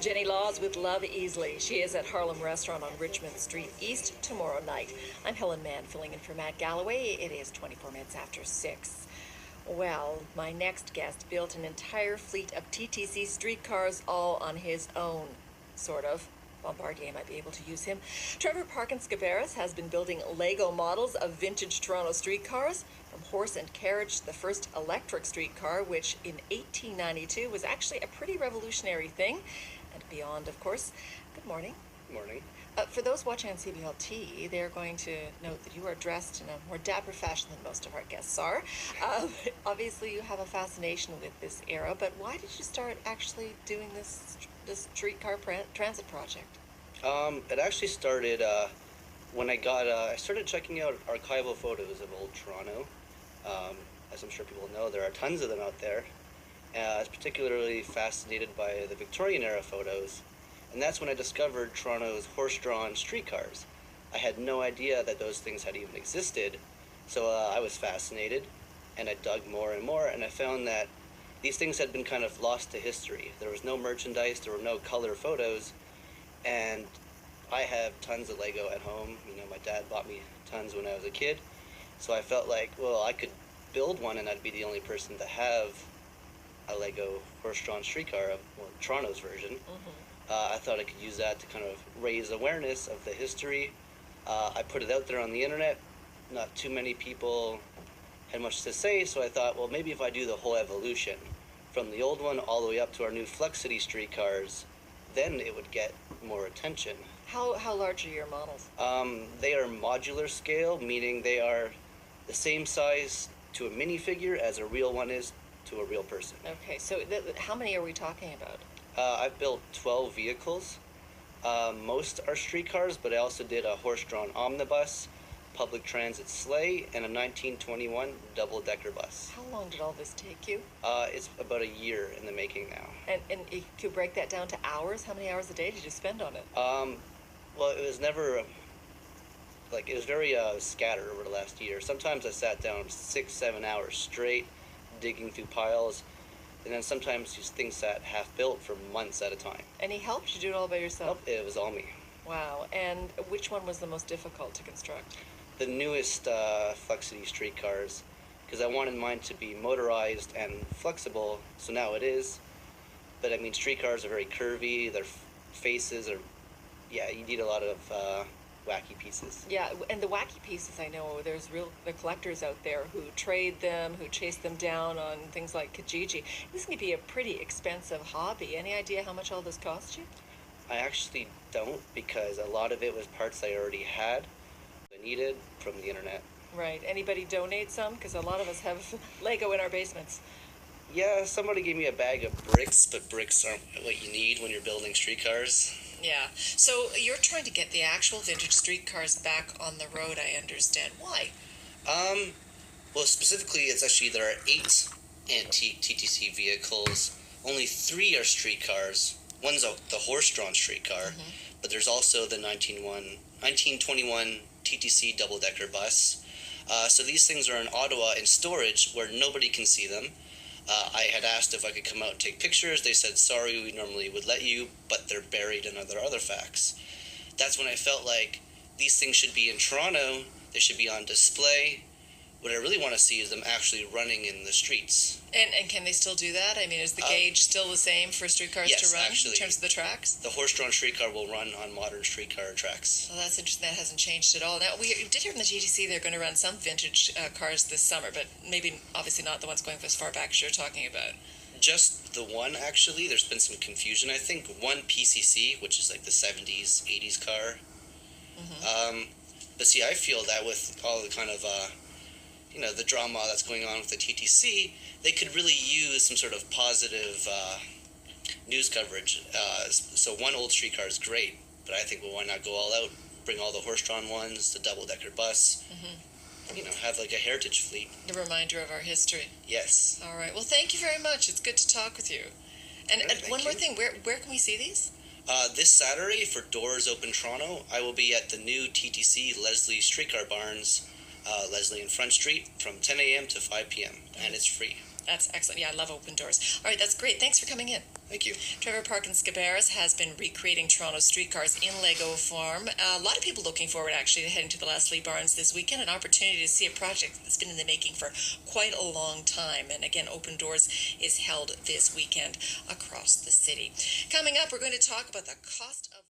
Jenny Laws with Love Easily. She is at Harlem Restaurant on Richmond Street East tomorrow night. I'm Helen Mann filling in for Matt Galloway. It is 24 minutes after 6. Well, my next guest built an entire fleet of TTC streetcars all on his own, sort of. Bombardier might be able to use him. Trevor Parkin-Scabaris has been building Lego models of vintage Toronto streetcars, from horse and carriage to the first electric streetcar, which in 1892 was actually a pretty revolutionary thing, and beyond, of course. Good morning. Good morning. For those watching on CBLT, they're going to note that you are dressed in a more dapper fashion than most of our guests are. Obviously, you have a fascination with this era, but why did you start actually doing this streetcar transit project? It actually started when I started checking out archival photos of old Toronto. As I'm sure people know, there are tons of them out there. I was particularly fascinated by the Victorian era photos, and that's when I discovered Toronto's horse-drawn streetcars. I had no idea that those things had even existed, so I was fascinated, and I dug more and more, and I found that these things had been kind of lost to history. There was no merchandise, there were no color photos, and I have tons of Lego at home. You know, my dad bought me tons when I was a kid, so I felt like, well, I could build one and I'd be the only person to have a Lego horse-drawn streetcar, well, Toronto's version. I thought I could use that to kind of raise awareness of the history. I put it out there on the internet. Not too many people had much to say, so I thought, well, maybe if I do the whole evolution from the old one all the way up to our new Flux City streetcars, then it would get more attention. How large are your models? They are modular scale, meaning they are the same size to a minifigure as a real one is to a real person. Okay, so how many are we talking about? I've built 12 vehicles. Most are streetcars, but I also did a horse-drawn omnibus, public transit sleigh, and a 1921 double-decker bus. How long did all this take you? It's about a year in the making now. And if you break that down to hours, how many hours a day did you spend on it? Well, it was never, it was very scattered over the last year. Sometimes I sat down 6-7 hours straight, digging through piles, and then sometimes these things sat half-built for months at a time. Any help? Did you do it all by yourself? Nope, it was all me. Wow. And which one was the most difficult to construct? The newest Flux City streetcars, because I wanted mine to be motorized and flexible, so now it is. But I mean, streetcars are very curvy, their faces are, yeah, you need a lot of wacky pieces. Yeah, and the wacky pieces, I know there's the collectors out there who trade them, who chase them down on things like Kijiji. This can be a pretty expensive hobby. Any idea how much all this cost you? I actually don't, because a lot of it was parts I already had, I needed from the internet. Right. Anybody donate some? Because a lot of us have Lego in our basements. Yeah, somebody gave me a bag of bricks, but bricks aren't what you need when you're building streetcars. Yeah. So you're trying to get the actual vintage streetcars back on the road, I understand. Why? Well, specifically, there are 8 antique TTC vehicles. Only 3 are streetcars. One's the horse-drawn streetcar, but there's also the 1921 TTC double-decker bus. So these things are in Ottawa in storage where nobody can see them. I had asked if I could come out and take pictures. They said, sorry, we normally would let you, but they're buried in other artifacts. That's when I felt like these things should be in Toronto. They should be on display. What I really want to see is them actually running in the streets. And can they still do that? I mean, is the gauge still the same for streetcars to run actually, in terms of the tracks? The horse-drawn streetcar will run on modern streetcar tracks. Well, that's interesting. That hasn't changed at all. Now, we did hear from the GTC they're going to run some vintage cars this summer, but maybe, obviously not the ones going as far back as you're talking about. Just the one, actually. There's been some confusion. I think one PCC, which is like the 70s, 80s car. But see, I feel that with all the kind of the drama that's going on with the TTC, they could really use some sort of positive news coverage. So one old streetcar is great, but I think, well, why not go all out, bring all the horse-drawn ones, the double-decker bus, have like a heritage fleet. The reminder of our history. Yes. All right. Well, thank you very much. It's good to talk with you. And one more thing, where can we see these? This Saturday for Doors Open Toronto, I will be at the new TTC Leslie Streetcar Barns, Leslie and Front Street, from 10 a.m. to 5 p.m., and it's free. That's excellent. Yeah, I love open doors. All right, that's great. Thanks for coming in. Thank you. Trevor Parkin-Scabarras has been recreating Toronto streetcars in Lego form. A lot of people looking forward, actually, to heading to the Leslie Barns this weekend. An opportunity to see a project that's been in the making for quite a long time. And again, Open Doors is held this weekend across the city. Coming up, we're going to talk about the cost of